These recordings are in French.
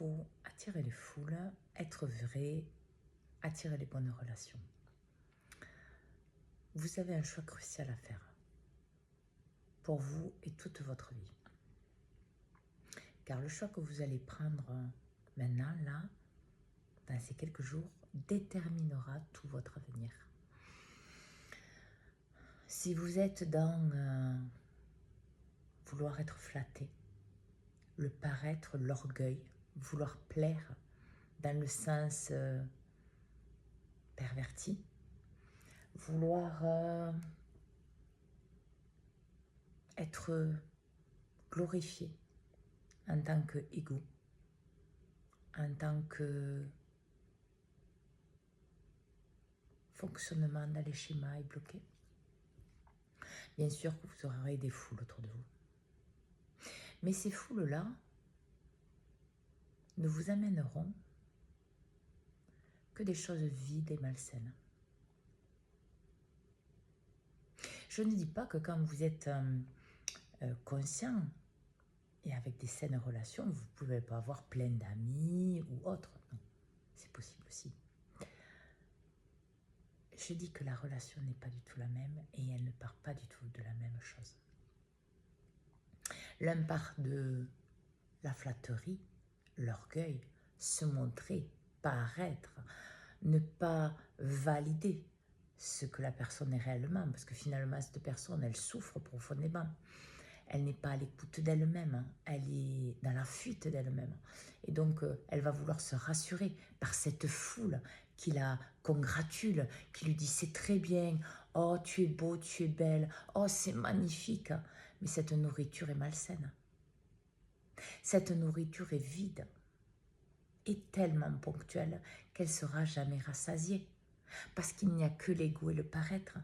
faut attirer les foules, être vrai, attirer les bonnes relations. Vous avez un choix crucial à faire pour vous et toute votre vie. Car le choix que vous allez prendre maintenant, là, dans ces quelques jours, déterminera tout votre avenir. Si vous êtes dans vouloir être flatté, le paraître, l'orgueil, vouloir plaire dans le sens perverti, vouloir être glorifié en tant qu'ego, en tant que fonctionnement dans les schémas est bloqué. Bien sûr que vous aurez des foules autour de vous. Mais ces foules-là ne vous amèneront que des choses vides et malsaines. Je ne dis pas que quand vous êtes conscient et avec des saines relations, vous ne pouvez pas avoir plein d'amis ou autres. Non, c'est possible aussi. Je dis que la relation n'est pas du tout la même et elle ne part pas du tout de la même chose. L'un part de la flatterie, l'orgueil, se montrer, paraître, ne pas valider ce que la personne est réellement, parce que finalement cette personne, elle souffre profondément. Elle n'est pas à l'écoute d'elle-même, elle est dans la fuite d'elle-même. Et donc, elle va vouloir se rassurer par cette foule qui la congratule, qui lui dit « c'est très bien, oh tu es beau, tu es belle, oh c'est magnifique ». Mais cette nourriture est malsaine. Cette nourriture est vide et tellement ponctuelle qu'elle ne sera jamais rassasiée. Parce qu'il n'y a que l'ego et le paraître.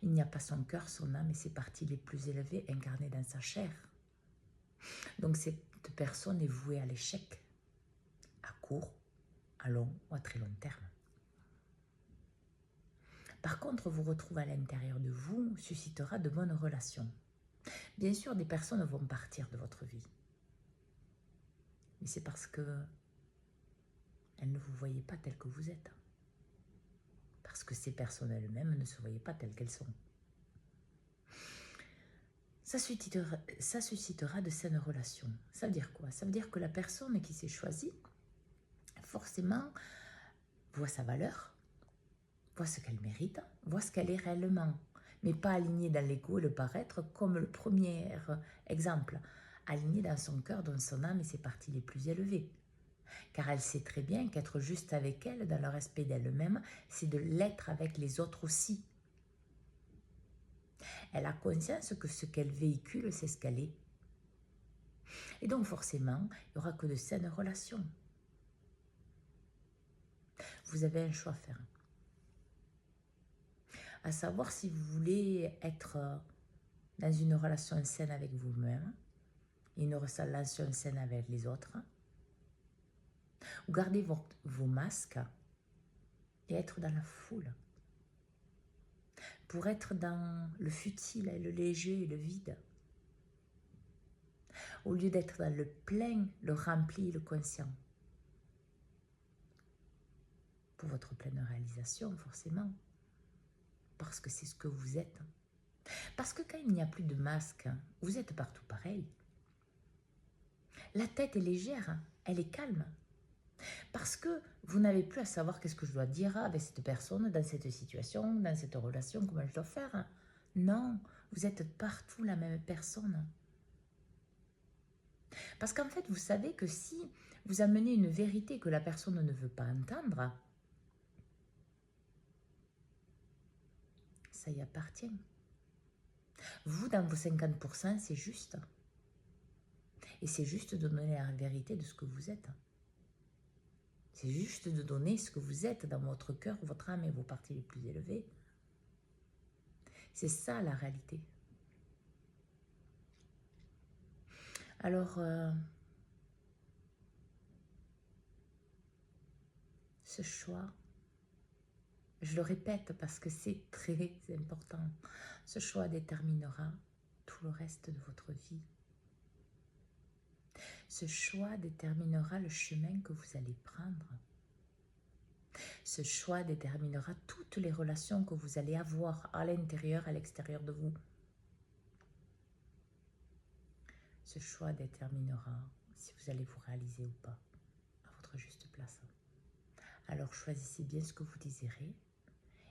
Il n'y a pas son cœur, son âme et ses parties les plus élevées incarnées dans sa chair. Donc cette personne est vouée à l'échec, à court, à long ou à très long terme. Par contre, vous retrouver à l'intérieur de vous suscitera de bonnes relations. Bien sûr, des personnes vont partir de votre vie. Mais c'est parce que elles ne vous voyaient pas tel que vous êtes. Parce que ces personnes elles-mêmes ne se voyaient pas telles qu'elles sont. Ça suscitera de saines relations. Ça veut dire quoi? Ça veut dire que la personne qui s'est choisie, forcément, voit sa valeur, voit ce qu'elle mérite, voit ce qu'elle est réellement, mais pas alignée dans l'ego et le paraître comme le premier exemple, alignée dans son cœur, dans son âme et ses parties les plus élevées. Car elle sait très bien qu'être juste avec elle, dans le respect d'elle-même, c'est de l'être avec les autres aussi. Elle a conscience que ce qu'elle véhicule, c'est ce qu'elle est. Et donc forcément, il n'y aura que de saines relations. Vous avez un choix à faire. À savoir si vous voulez être dans une relation saine avec vous-même, une relation saine avec les autres, ou garder vos masques et être dans la foule. Pour être dans le futile, le léger et le vide. Au lieu d'être dans le plein, le rempli, le conscient. Pour votre pleine réalisation, forcément. Parce que c'est ce que vous êtes. Parce que quand il n'y a plus de masque, vous êtes partout pareil. La tête est légère, elle est calme. Parce que vous n'avez plus à savoir qu'est-ce que je dois dire avec cette personne, dans cette situation, dans cette relation, comment je dois faire. Non, vous êtes partout la même personne. Parce qu'en fait, vous savez que si vous amenez une vérité que la personne ne veut pas entendre, ça y appartient. Vous, dans vos 50%, c'est juste. Et c'est juste de donner la vérité de ce que vous êtes. C'est juste de donner ce que vous êtes dans votre cœur, votre âme et vos parties les plus élevées. C'est ça la réalité. Alors, ce choix, je le répète parce que c'est très important, ce choix déterminera tout le reste de votre vie. Ce choix déterminera le chemin que vous allez prendre. Ce choix déterminera toutes les relations que vous allez avoir à l'intérieur et à l'extérieur de vous. Ce choix déterminera si vous allez vous réaliser ou pas à votre juste place. Alors choisissez bien ce que vous désirez.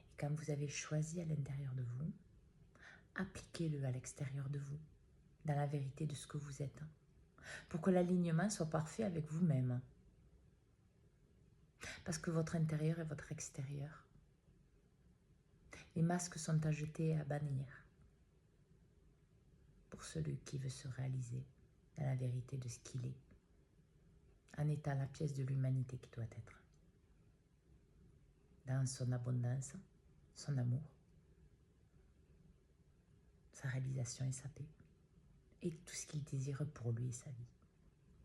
Et quand vous avez choisi à l'intérieur de vous, appliquez-le à l'extérieur de vous, dans la vérité de ce que vous êtes, pour que l'alignement soit parfait avec vous-même. Parce que votre intérieur est votre extérieur. Les masques sont à jeter et à bannir pour celui qui veut se réaliser dans la vérité de ce qu'il est, en étant la pièce de l'humanité qui doit être, dans son abondance, son amour, sa réalisation et sa paix, et tout ce qu'il désire pour lui et sa vie.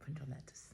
Bonne journée à tous.